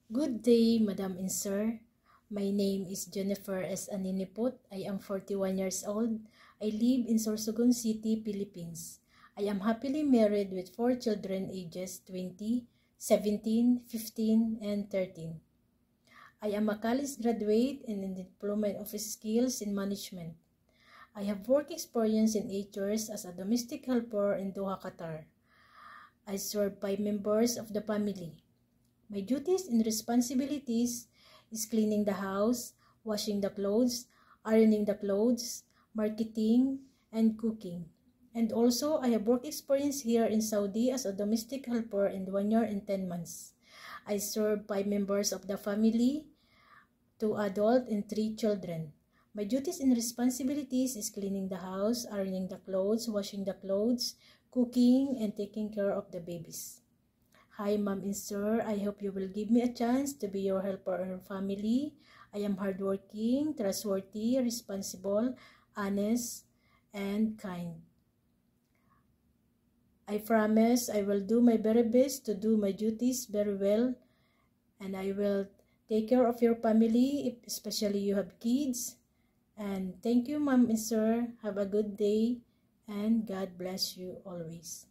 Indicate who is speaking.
Speaker 1: Good day, Madam and Sir. My name is Jennifer S. Aniniput. I am 41 years old. I live in Sorsogon City, Philippines. I am happily married with 4 children ages 20, 17, 15, and 13. I am a college graduate and in Diploma in Office Skills in Management. I have work experience in 8 years as a domestic helper in Doha, Qatar. I serve 5 members of the family. My duties and responsibilities is cleaning the house, washing the clothes, ironing the clothes, marketing, and cooking. And also, I have work experience here in Saudi as a domestic helper in 1 year and 10 months. I serve 5 members of the family, 2 adults and 3 children. My duties and responsibilities is cleaning the house, ironing the clothes, washing the clothes, cooking, and taking care of the babies. Hi, Ma'am and Sir. I hope you will give me a chance to be your helper and family. I am hardworking, trustworthy, responsible, honest, and kind. I promise I will do my very best to do my duties very well, and I will take care of your family, especially you have kids. And thank you, Ma'am and Sir. Have a good day, and God bless you always.